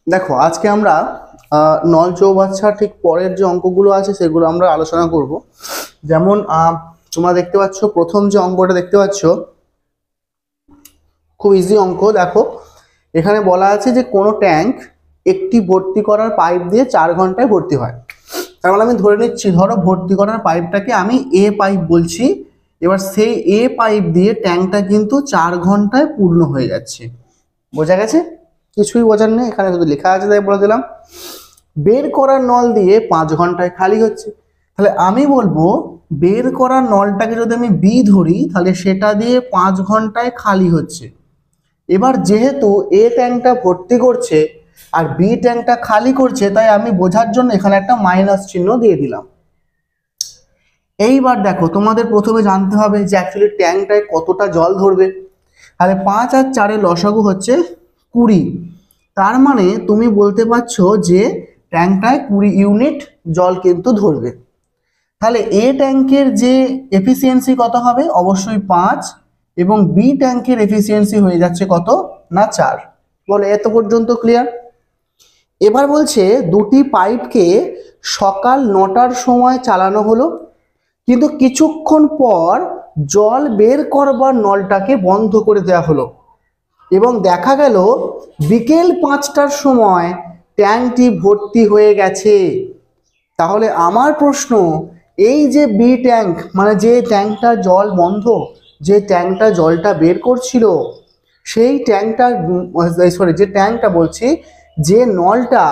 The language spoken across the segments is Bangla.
দেখো আজকে আমরা নল চৌবাচ্চা ঠিক পরের যে অঙ্কগুলো আছে সেগুলো আমরা আলোচনা করব। যেমন তোমরা দেখতে পাচ্ছ প্রথম যে অঙ্কটা দেখতে পাচ্ছ, খুব ইজি অঙ্ক। দেখো এখানে বলা আছে যে কোনো ট্যাঙ্ক একটি ভর্তি করার পাইপ দিয়ে 4 ঘন্টায় ভর্তি হয়। তার মানে আমি ধরে নিচ্ছি, ধরো ভর্তি করার পাইপটাকে আমি এ পাইপ বলছি। এবার সেই এ পাইপ দিয়ে ট্যাঙ্কটা কিন্তু 4 ঘন্টায় পূর্ণ হয়ে যাচ্ছে। বোঝা গেছে? কিছুই বোঝার নেই, এখানে শুধু লেখা আছে তাই বলে দিলাম। বের করার নল দিয়ে 5 ঘন্টায় খালি হচ্ছে। তাহলে আমি বলবো বের করার নলটাকে যদি আমি বি ধরি তাহলে সেটা দিয়ে 5 ঘন্টায় খালি হচ্ছে। এবার যেহেতু এ ট্যাঙ্কটা ভর্তি করছে আর বি ট্যাঙ্কটা খালি করছে, তাই আমি বোঝার জন্য এখানে একটা মাইনাস চিহ্ন দিয়ে দিলাম। এইবার দেখো তোমাদের প্রথমে জানতে হবে যে অ্যাকচুয়ালি ট্যাঙ্কটায় কতটা জল ধরবে। তাহলে 5 আর 4-এর লসাগু হচ্ছে 20। তার মানে তুমি বলতে পারছো যে ট্যাঙ্কটায় 20 ইউনিট জল কিন্তু ধরবে। তাহলে এ ট্যাঙ্কের যে এফিসিয়েন্সি কত হবে? অবশ্যই 5, এবং বি ট্যাঙ্কের এফিসিয়েন্সি হয়ে যাচ্ছে কত না 4। বলে এত পর্যন্ত ক্লিয়ার? এবার বলছে দুটি পাইপকে সকাল 9টার সময় চালানো হলো, কিন্তু কিছুক্ষণ পর জল বের করবার নলটাকে বন্ধ করে দেওয়া হলো এবং দেখা গেল বিকেল 5টার সময় ট্যাঙ্কটি ভর্তি হয়ে গেছে। তাহলে আমার প্রশ্ন, এই যে বি ট্যাঙ্ক মানে যে ট্যাঙ্কটা জল বন্ধ, যে ট্যাঙ্কটা জলটা বের করছিল, সেই ট্যাঙ্কটা যে ট্যাঙ্কটা বলছি, যে নলটা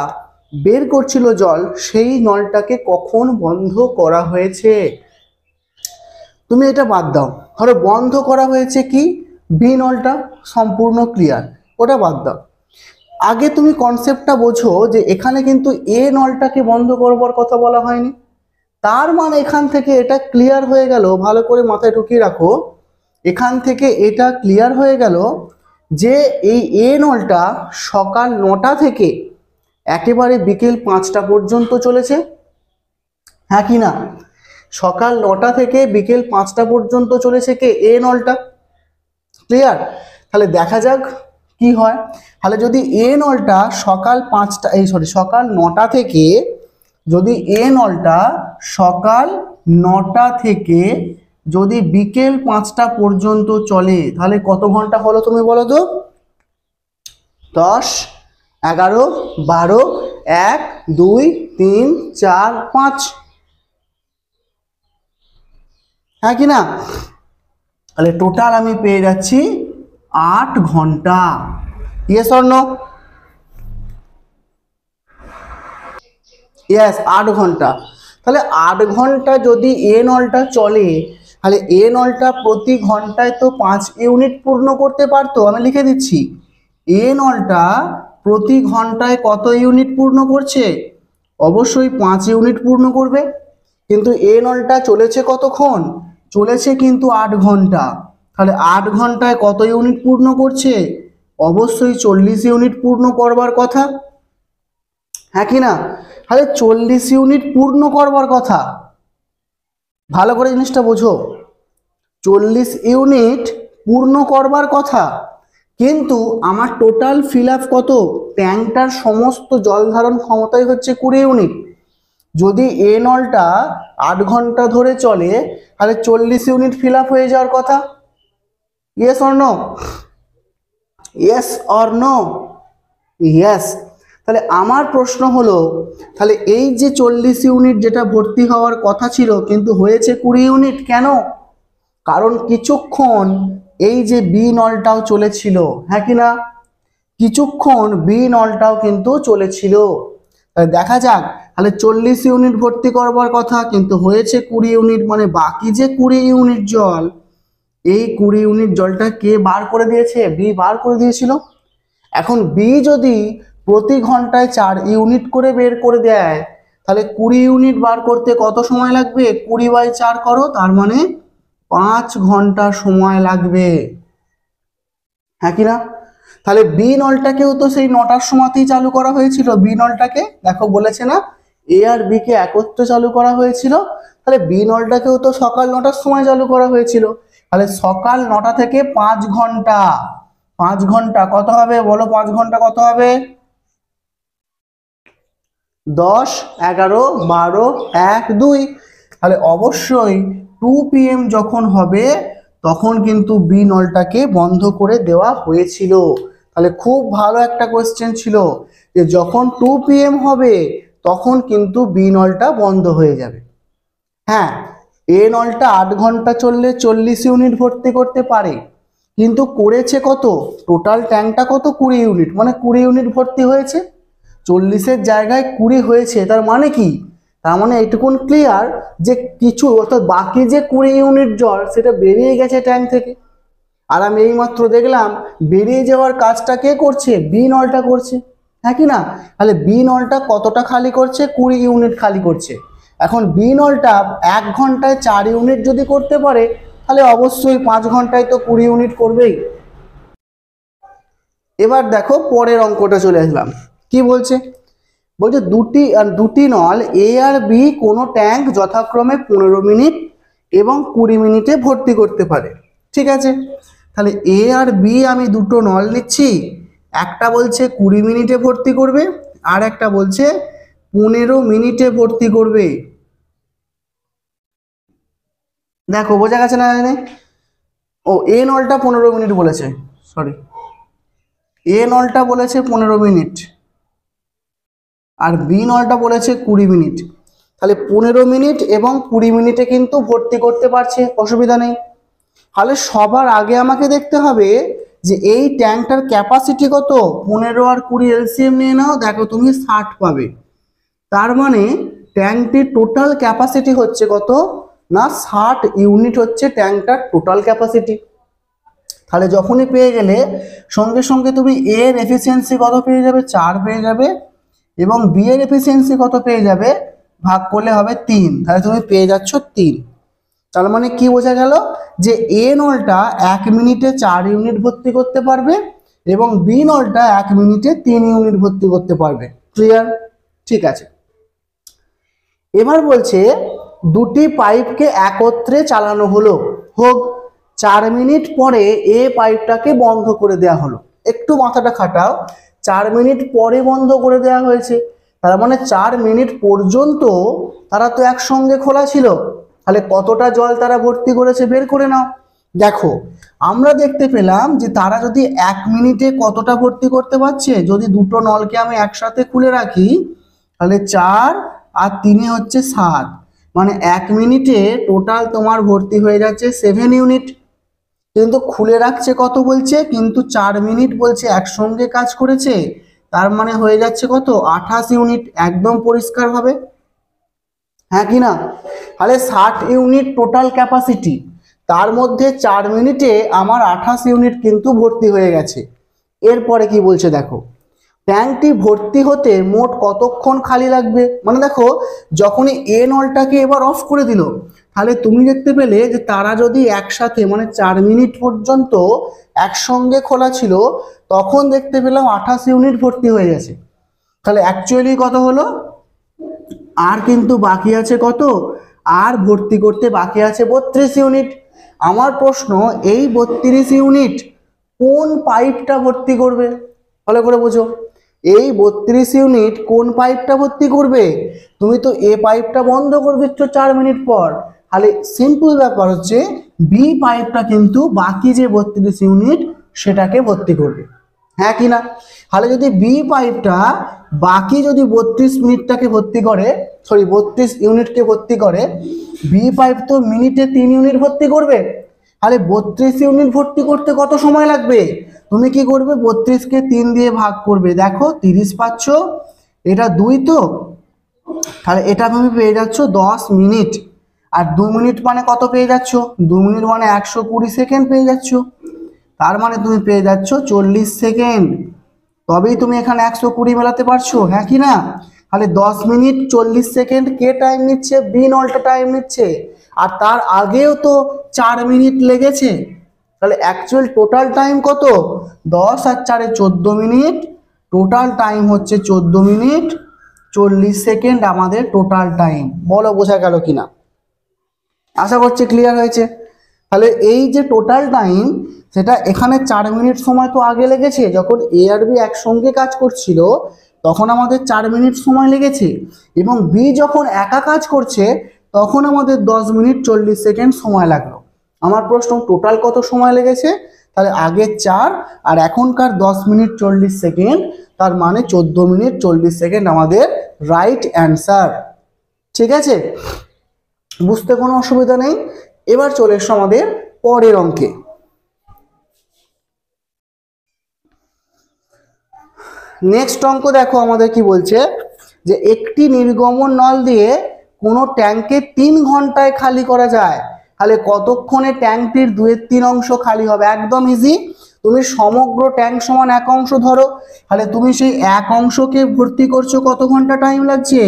বের করছিল জল, সেই নলটাকে কখন বন্ধ করা হয়েছে? তুমি এটা বাদ দাও, ধরো বন্ধ করা হয়েছে কি বি নলটা, সম্পূর্ণ ক্লিয়ার, ওটা বাদ দাও। আগে তুমি কনসেপ্টটা বোঝো যে এখানে কিন্তু এ নলটাকে বন্ধ করবার কথা বলা হয়নি। তার মানে এখান থেকে এটা ক্লিয়ার হয়ে গেল, ভালো করে মাথায় ঢুকিয়ে রাখো, এখান থেকে এটা ক্লিয়ার হয়ে গেল যে এই এ নলটা সকাল 9টা থেকে একেবারে বিকেল 5টা পর্যন্ত চলেছে। হ্যাঁ কি না? সকাল 9টা থেকে বিকেল 5টা পর্যন্ত চলেছে কে? এ নলটা। ক্লিয়ার? তাহলে দেখা যাক কি হয়। তাহলে যদি এ নলটা সকাল 9টা থেকে, যদি এ নলটা সকাল 9টা থেকে যদি বিকেল 5টা পর্যন্ত চলে, তাহলে কত ঘন্টা হলো তুমি বলো তো? 10, 11, 12, 1, 2, 3, 4, 5। হ্যাঁ কি না? তাহলে টোটাল আমি পেয়ে যাচ্ছি 8 ঘন্টা। Yes or no? ইয়েস, 8 ঘন্টা। তাহলে 8 ঘন্টা যদি এ নলটা চলে, তাহলে এ নলটা প্রতি ঘন্টায় তো 5 ইউনিট পূর্ণ করতে পারতো। আমি লিখে দিচ্ছি, এ নলটা প্রতি ঘন্টায় কত ইউনিট পূর্ণ করছে? অবশ্যই 5 ইউনিট পূর্ণ করবে। কিন্তু এ নলটা চলেছে কতক্ষণ? চলেছে কিন্তু 8 ঘন্টা। তাহলে 8 ঘন্টায় কত ইউনিট পূর্ণ করছে? অবশ্যই 40 ইউনিট পূর্ণ করবার কথা। হ্যাঁ কি না? তাহলে 40 ইউনিট পূর্ণ করবার কথা। ভালো করে জিনিসটা বোঝো, 40 ইউনিট পূর্ণ করবার কথা, কিন্তু আমার টোটাল ফিল আপ কত? ট্যাঙ্কটার সমস্ত জল ধারণ ক্ষমতাই হচ্ছে 20 ইউনিট। যদি এ নলটা 8 ঘন্টা ধরে চলে, তাহলে 40 ইউনিট ফিল আপ হয়ে যাওয়ার কথা। Yes or no? Yes or no? Yes. তাহলে আমার প্রশ্ন হলো, তাহলে এই যে 40 ইউনিট যেটা ভর্তি হওয়ার কথা ছিল কিন্তু হয়েছে 20 ইউনিট, কেন? কারণ কিছুক্ষণ এই যে বি নলটাও চলেছিল। হ্যাঁ কি না? কিছুক্ষণ বি নলটাও কিন্তু চলেছিল। তাহলে দেখা যাক, তাহলে 40 ইউনিট ভর্তি করবার কথা কিন্তু হয়েছে 20 ইউনিট, মানে বাকি যে 20 ইউনিট জল, এই 20 ইউনিট জলটা কে বার করে দিয়েছে? বি বার করে দিয়েছিল। এখন বি যদি প্রতি ঘন্টায় 4 ইউনিট করে বের করে দেয়, তাহলে 20 ইউনিট বার করতে কত সময় লাগবে? 20/4 করো, তার মানে 5 ঘন্টা সময় লাগবে। হ্যাঁ কি না? তাহলে বি নলটাকেও তো সেই 9টার সময়তেই চালু করা হয়েছিল। বি নলটাকে দেখো বলেছে না, এ আর বি কে একত্রে চালু করা হয়েছিল। তাহলে বি নলটাকেও তো সকাল 9টার সময় চালু করা হয়েছিল। তাহলে সকাল 9টা থেকে 5 ঘন্টা, 5 ঘন্টা কত হবে বলো? 5 ঘন্টা কত হবে? 10, 11, 12, 1, 2। তাহলে অবশ্যই 2 PM যখন হবে তখন কিন্তু বি নলটাকে বন্ধ করে দেওয়া হয়েছিল। তাহলে খুব ভালো একটা কোয়েশ্চেন ছিল যে যখন 2 PM হবে তখন কিন্তু বি নলটা বন্ধ হয়ে যাবে। হ্যাঁ, এ নলটা 8 ঘন্টা চললে 40 ইউনিট ভর্তি করতে পারে, কিন্তু করেছে কত? টোটাল ট্যাঙ্কটা কত? 20 ইউনিট, মানে 20 ইউনিট ভর্তি হয়েছে। 40-এর জায়গায় 20 হয়েছে, তার মানে কি? তার মানে এইটুকুন ক্লিয়ার যে কিছু, অর্থাৎ বাকি যে 20 ইউনিট জল সেটা বেরিয়ে গেছে ট্যাঙ্ক থেকে। আর আমি এইমাত্র দেখলাম বেরিয়ে যাওয়ার কাজটা কে করছে? বি নলটা করছে, হ্যাঁ কি না? তাহলে বি নলটা কতটা খালি করছে? 20 ইউনিট খালি করছে। এখন বি নলটা 1 ঘন্টায় 4 ইউনিট যদি করতে পারে তাহলে অবশ্যই 5 ঘন্টায় তো 20 ইউনিট করবেই। এবার দেখো পরের অঙ্কটা চলে আসলাম। কি বলছে? বলছে দুটি নল এ আর বি কোনো ট্যাঙ্ক যথাক্রমে 15 মিনিট এবং 20 মিনিটে ভর্তি করতে পারে। ঠিক আছে, তাহলে এ আর বি আমি দুটো নল নিচ্ছি, একটা বলছে 20 মিনিটে ভর্তি করবে আর একটা বলছে 15 মিনিটে ভর্তি করবে। দেখো বোঝা গেছে না? ও, এ নলটা 15 মিনিট বলেছে, সরি, এ নলটা বলেছে 15 মিনিট আর বি নলটা বলেছে 20 মিনিট। তাহলে 15 মিনিট এবং 20 মিনিটে কিন্তু ভর্তি করতে পারছে, অসুবিধা নেই। তাহলে সবার আগে আমাকে দেখতে হবে যে এই ট্যাঙ্কটার ক্যাপাসিটি কত। 15 আর 20 এলসিএম নিয়ে নাও, দেখো তুমি 60 পাবে। তার মানে ট্যাঙ্কটির টোটাল ক্যাপাসিটি হচ্ছে কত না 60 ইউনিট হচ্ছে ট্যাঙ্কটার টোটাল ক্যাপাসিটি। তাহলে যখনই পেয়ে গেলে সঙ্গে সঙ্গে তুমি এর এফিসিয়েন্সি কত পেয়ে যাবে? 4 পেয়ে যাবে, এবং বি এর এফিসিয়েন্সি কত পেয়ে যাবে? ভাগ করলে হবে 3, তাহলে তুমি পেয়ে যাচ্ছ 3। তার মানে কি বোঝা গেল? যে এ নলটা 1 মিনিটে 4 ইউনিট ভর্তি করতে পারবে এবং বি নলটা 1 মিনিটে 3 ইউনিট ভর্তি করতে পারবে। ক্লিয়ার? ঠিক আছে। এবার বলছে দুটি পাইপকে একত্রে চালানো হলো, হোক 4 মিনিট পরে এ পাইপটাকে বন্ধ করে দেওয়া হলো। একটু মাথাটা খাটাও, 4 মিনিট পরে বন্ধ করে দেওয়া হয়েছে, তার মানে 4 মিনিট পর্যন্ত তারা তো একসঙ্গে খোলা ছিল। তাহলে কতটা জল তারা ভর্তি করেছে বের করে নাও। দেখো আমরা দেখতে পেলাম যে তারা যদি 1 মিনিটে কতটা ভর্তি করতে পারছে, যদি দুটো নলকে আমি একসাথে খুলে রাখি তাহলে 4 আর 3 হচ্ছে 7, মানে 1 মিনিটে টোটাল তোমার ভর্তি হয়ে যাচ্ছে 7 ইউনিট। কিন্তু খুলে রাখছে কত বলছে? কিন্তু 4 মিনিট বলছে একসঙ্গে কাজ করেছে, তার মানে হয়ে যাচ্ছে কত? 28 ইউনিট, একদম পরিষ্কার ভাবে, হ্যাঁ কি না? তাহলে 60 ইউনিট টোটাল ক্যাপাসিটি, তার মধ্যে 4 মিনিটে আমার 28 ইউনিট কিন্তু ভর্তি হয়ে গেছে। এরপরে কি বলছে দেখো, ট্যাঙ্কটি ভর্তি হতে মোট কতক্ষণ খালি লাগবে। মানে দেখো যখনই এ নলটাকে এবার অফ করে দিল তাহলে তুমি দেখতে পেলে যে তারা যদি একসাথে মানে 4 মিনিট পর্যন্ত একসঙ্গে খোলা ছিল তখন দেখতে পেলাম 28 ইউনিট ভর্তি হয়ে গেছে। তাহলে অ্যাকচুয়ালি কত হলো? আর কিন্তু বাকি আছে কত? আর ভর্তি করতে বাকি আছে 32 ইউনিট। আমার প্রশ্ন, এই 32 ইউনিট কোন পাইপটা ভর্তি করবে? ভালো করে বোঝো, এই 32 ইউনিট কোন পাইপটা ভর্তি করবে? তুমি তো এ পাইপটা বন্ধ করে দিচ্ছ 4 মিনিট পর, তাহলে সিম্পল ব্যাপার হচ্ছে বি পাইপটা কিন্তু বাকি যে 32 ইউনিট সেটাকে ভর্তি করবে, হ্যাঁ কি না? তাহলে যদি বি পাইপটা বাকি যদি 32 মিনিটটাকে ভর্তি করে, সরি 32 ইউনিটকে ভর্তি করে, বি পাইপ তো মিনিটে 3 ইউনিট ভর্তি করবে। তাহলে 32 ইউনিট ভর্তি করতে কত সময় লাগবে? তুমি কি করবে? 32কে 3 দিয়ে ভাগ করবে, দেখো 30 পাচ্ছ, এটা 2 তো, তাহলে এটা তুমি পেয়ে যাচ্ছ 10 মিনিট। আর 2 মিনিট মানে কত পেয়ে যাচ্ছ? 2 মিনিট মানে 120 সেকেন্ড পেয়ে যাচ্ছ, তার মানে তুমি পেয়ে যাচ্ছ 40 সেকেন্ড। তবেই তুমি এখানে 120 মেলাতে পারছো, হ্যাঁ কি না? তাহলে 10 মিনিট 40 সেকেন্ড কে টাইম নিচ্ছে? বি নলটা টাইম নিচ্ছে, আর তার আগেও তো 4 মিনিট লেগেছে। তাহলে অ্যাকচুয়াল টোটাল টাইম কত? 10 আর 4 14 মিনিট, টোটাল টাইম হচ্ছে 14 মিনিট 40 সেকেন্ড আমাদের টোটাল টাইম। বলো বোঝা গেল কিনা? আশা করছি ক্লিয়ার হয়েছে। তাহলে এই যে টোটাল টাইম সেটা এখানে 4 মিনিট সময় তো আগে লেগেছে, যখন এ আর বি একসঙ্গে কাজ করছিল তখন আমাদের 4 মিনিট সময় লেগেছে, এবং বি যখন একা কাজ করছে তখন আমাদের 10 মিনিট 40 সেকেন্ড সময় লাগলো। আমার প্রশ্ন, টোটাল কত সময় লেগেছে? তাহলে আগে 4 আর এখনকার 10 মিনিট 40 সেকেন্ড, তার মানে 14 মিনিট 40 সেকেন্ড আমাদের রাইট অ্যান্সার। ঠিক আছে, বুঝতে কোনো অসুবিধা নেই। এবার চলে এসো আমাদের পরের অঙ্কে। নেক্সট অঙ্ক দেখো আমাদের কি বলছে, যে একটি নির্গমন নল দিয়ে কোনো ট্যাঙ্কে 3 ঘন্টায় খালি করা যায়, তাহলে কতক্ষণে ট্যাঙ্কটির 2/3 অংশ খালি হবে? একদম ইজি। তুমি সমগ্র ট্যাঙ্ক সমান 1 অংশ ধরো, তাহলে তুমি সেই 1 অংশকে ভর্তি করছো, কত ঘন্টা টাইম লাগছে?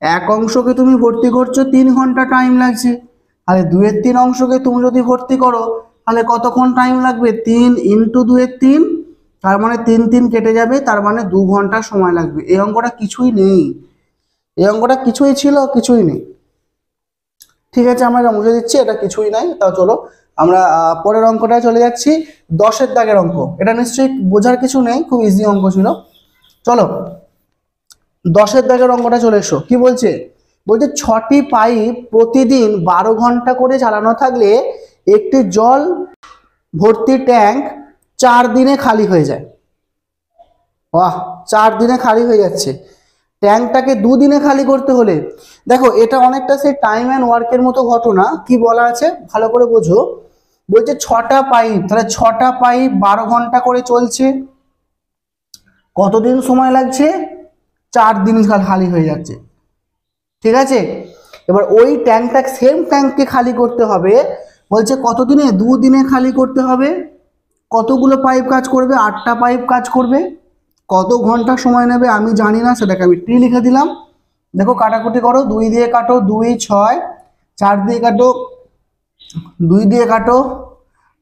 1 অংশকে তুমি ভর্তি করছো 3 ঘন্টা টাইম লাগছে। তাহলে 2/3 অংশকে তুমি যদি ভর্তি করো তাহলে কতক্ষণ টাইম লাগবে? 3 × 2/3, তার মানে 3 3 কেটে যাবে, তার মানে 2 ঘন্টা সময় লাগবে। এই অঙ্কটা কিছুই নেই, এই অঙ্কটা কিছুই ছিল, কিছুই নেই। ঠিক আছে, আমরা বুঝে দিচ্ছি এটা কিছুই নাই। তাও চলো আমরা পরের অঙ্কটায় চলে যাচ্ছি, 10-এর দাগের অঙ্ক। এটা নিশ্চয়ই বোঝার কিছু নেই, খুব ইজি অঙ্ক ছিল। চলো 10-এর দাগের অঙ্কটা চলে এসো। কি বলছে? বলছে 6টি পাইপ প্রতিদিন 12 ঘন্টা করে চালানো থাকলে একটি জল ভর্তি ট্যাঙ্ক 4 দিনে খালি হয়ে যায়। বাহ, 4 দিনে খালি হয়ে যাচ্ছে। ট্যাঙ্কটাকে 2 দিনে খালি করতে হলে, দেখো এটা অনেকটা সেই টাইম অ্যান্ড ওয়ার্কের মতো ঘটনা। কি বলা আছে ভালো করে বোঝো। বলছে 6টা পাইপ, তাহলে 6টা পাইপ 12 ঘন্টা করে চলছে, কতদিন সময় লাগছে? 4 দিন খালি হয়ে যাচ্ছে। ঠিক আছে, এবার ওই ট্যাঙ্কটা, সেম ট্যাঙ্ককে খালি করতে হবে, বলছে কত দিনে? 2 দিনে খালি করতে হবে। কতগুলো পাইপ কাজ করবে? 8টা পাইপ কাজ করবে। কত ঘন্টা সময় নেবে আমি জানি না, সেটাকে আমি টি লিখে দিলাম। দেখো কাটাকুটি করো, 2 দিয়ে কাটো 2 6, 4 দিয়ে কাটো 2 দিয়ে কাটো,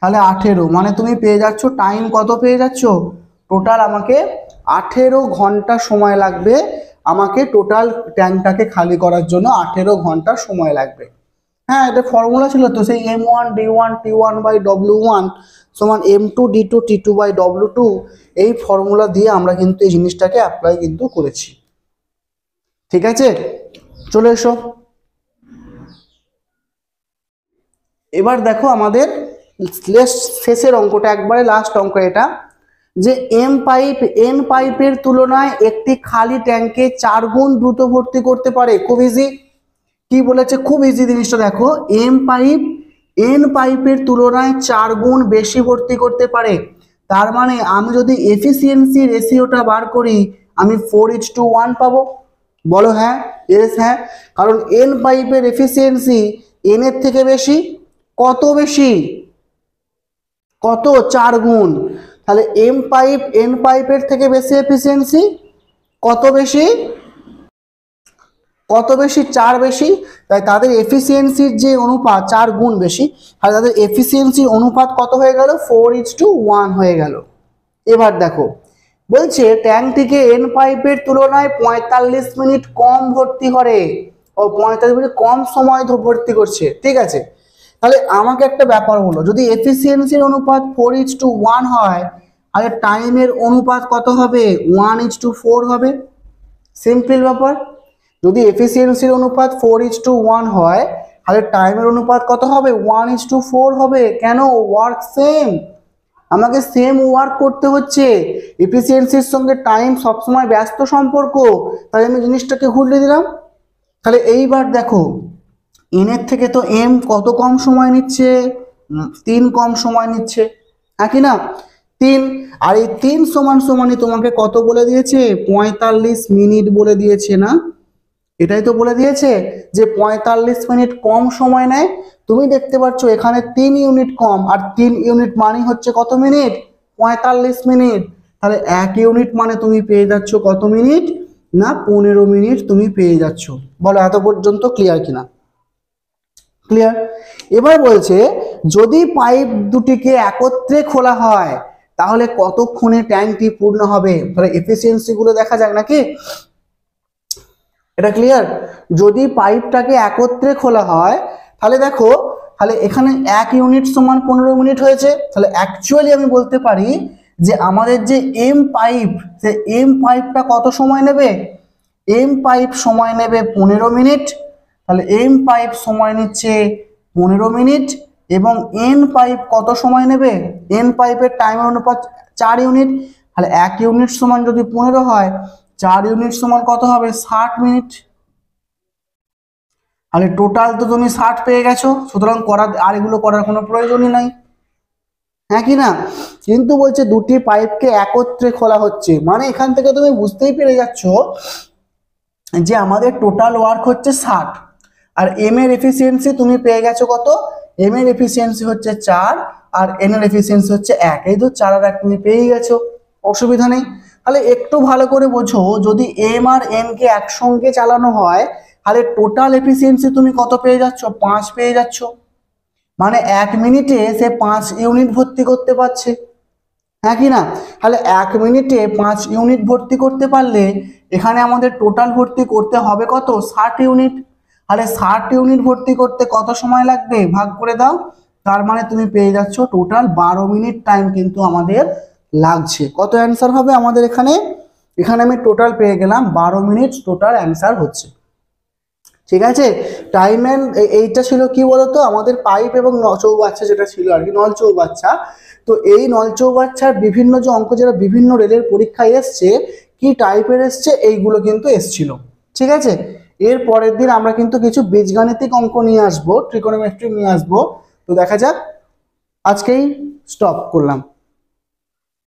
তাহলে 18, মানে তুমি পেয়ে যাচ্ছ টাইম কত পেয়ে যাচ্ছ? টোটাল আমাকে 18 ঘন্টা সময় লাগবে, আমাকে টোটাল ট্যাঙ্কটাকে খালি করার জন্য 18 ঘন্টা সময় লাগবে। হ্যাঁ, এটা ফর্মুলা ছিল তো, সেই M1 D1 T1/W1 সমান M2 D2 T2/W2, এই ফর্মুলা দিয়ে আমরা কিন্তু এই জিনিসটাকে অ্যাপ্লাই কিন্তু করেছি। ঠিক আছে, চলে এসো। এবার দেখো আমাদের শেষের অঙ্কটা, একবারে লাস্ট অঙ্ক এটা, যে N পাইপের তুলনায় একটি খালি ট্যাঙ্কে 4 গুণ দ্রুত ভর্তি করতে পারে। খুব ইজি। কি বলেছে? খুব ইজি জিনিসটা দেখো, N পাইপের তুলনায় 4 গুণ বেশি ভর্তি করতে পারে। তার মানে আমি যদি এফিসিয়েন্সি রেশিওটা বার করি, আমি 4:1 পাবো। বলো হ্যাঁ, এস হ্যাঁ, কারণ N পাইপের এফিসিয়েন্সি N এর থেকে বেশি। কত বেশি? কত? 4 গুণ। তাহলে N পাইপের থেকে বেশি এফিসিয়েন্সি, কত বেশি? কত বেশি? 4 বেশি। তাই তাদের এফিসিয়েন্সির যে অনুপাত 4 গুণ বেশি, আর তাদের এফিসিয়েন্সির অনুপাত কত হয়ে গেল? 4:1 হয়ে গেল। এবার দেখো বলছে ট্যাঙ্কটিকে N পাইপের তুলনায় 45 মিনিট কম ভর্তি করে, ও 45 মিনিট কম সময় ভর্তি করছে। ঠিক আছে, তাহলে আমাকে একটা ব্যাপার হলো, যদি এফিসিয়েন্সির অনুপাত 4:1 হয়, আর টাইমের অনুপাত কত হবে? 1:4 হবে। সিম্পল ব্যাপার। যদি এফিসিয়েন্সির অনুপাত 4:1 হয়, তাহলে টাইমের অনুপাত কত হবে? 1:4 হবে। কেন? ওয়ার্ক সেম, আমাকে সেম ওয়ার্ক করতে হচ্ছে। এফিসিয়েন্সির সঙ্গে টাইম সবসময় ব্যস্ত সম্পর্ক, তাই আমি জিনিসটাকে ঘুরিয়ে দিলাম। তাহলে এইবার দেখো, এন এর থেকে তো এম কত কম সময় নিচ্ছে? 3 কম সময় নিচ্ছে, হ্যাঁ কি না? 3, আর এই 3 সমানই তোমাকে কত বলে দিয়েছে? 45 মিনিট বলে দিয়েছে না? এটাই তো বলে দিয়েছে যে 45 মিনিট কম সময় নেয়। তুমি দেখতে পাচ্ছ এখানে 3 ইউনিট কম, আর 3 ইউনিট মানে হচ্ছে কত মিনিট? 45 মিনিট। তাহলে 1 ইউনিট মানে তুমি পেয়ে যাচ্ছ কত মিনিট? না 15 মিনিট তুমি পেয়ে যাচ্ছ। বলো এত পর্যন্ত ক্লিয়ার কিনা? ক্লিয়ার। এবার বলছে যদি পাইপ দুটিকে একত্রে খোলা হয় তাহলে কতক্ষণে ট্যাঙ্কটি পূর্ণ হবে? তাহলে এফিসিয়েন্সি গুলো দেখা যাক নাকি? এটা ক্লিয়ার? যদি পাইপটাকে একত্রে খোলা হয় তাহলে দেখো, তাহলে এখানে 1 ইউনিট সমান 15 মিনিট হয়েছে। তাহলে অ্যাকচুয়ালি আমি বলতে পারি যে আমাদের যে এম পাইপ, সে এম পাইপটা কত সময় নেবে, এম পাইপ সময় নেবে 15 মিনিট, তাহলে এম পাইপ সময় নিচ্ছে 15 মিনিট, এবং এন পাইপ কত সময় নেবে, এন পাইপের টাইম অনুপাত 4 ইউনিট, তাহলে 1 ইউনিট সমান যদি 15 হয়, 4 ইউনিট সমান কত হবে, 60 মিনিট। তাহলে টোটাল তো তুমি 60 পেয়ে গেছো, সুতরাং আর এগুলো করার কোনো প্রয়োজনই নাই, হ্যাঁ কি না। কিন্তু বলছে দুটি পাইপকে একত্রে খোলা হচ্ছে, মানে এখান থেকে তুমি বুঝতেই পেরে যাচ্ছ যে আমাদের টোটাল ওয়ার্ক হচ্ছে 60, আর এম এর এফিসিয়েন্সি তুমি পেয়ে গেছো কত, এম এর এফিসিয়েন্সি হচ্ছে 4 আর এন এর এফিসিয়েন্সি হচ্ছে 1, এই তো 4 আর 1 তুমি পেয়ে গেছো, অসুবিধা নেই। তাহলে একটু ভালো করে বোঝো, যদি এম আর এন কে একসঙ্গে চালানো হয় তাহলে টোটাল এফিসিয়েন্সি তুমি কত পেয়ে যাচ্ছ, 5 পেয়ে যাচ্ছ, মানে 1 মিনিটে সে 5 ইউনিট ভর্তি করতে পারছে, হ্যাঁ কি না। তাহলে 1 মিনিটে 5 ইউনিট ভর্তি করতে পারলে এখানে আমাদের টোটাল ভর্তি করতে হবে কত, 60 ইউনিট। তাহলে 60 ইউনিট ভর্তি করতে কত সময় লাগবে, ভাগ করে দাও, তার মানে তুমি পেয়ে যাচ্ছ টোটাল 12 মিনিট টাইম কিন্তু আমাদের লাগছে। কত অ্যান্সার হবে আমাদের এখানে, এখানে আমি টোটাল পেয়ে গেলাম 12 মিনিট টোটাল অ্যান্সার হচ্ছে, ঠিক আছে। টাইম এন্ড এইটা ছিল কি বলতো, আমাদের পাইপ এবং চৌবাচ্চা যেটা ছিল আর কি, নল চৌবাচ্চা। তো এই নল চৌবাচ্চার বিভিন্ন যে অঙ্ক যেটা বিভিন্ন রেলের পরীক্ষায় এসছে, কি টাইপের এসছে এইগুলো কিন্তু এসছিল, ঠিক আছে। এর পরের দিন আমরা কিন্তু কিছু বীজগাণিতিক অঙ্ক নিয়ে আসবো, ট্রিগোনোমেট্রি নিয়ে আসবো। তো দেখা যাক, আজকেই স্টপ করলাম।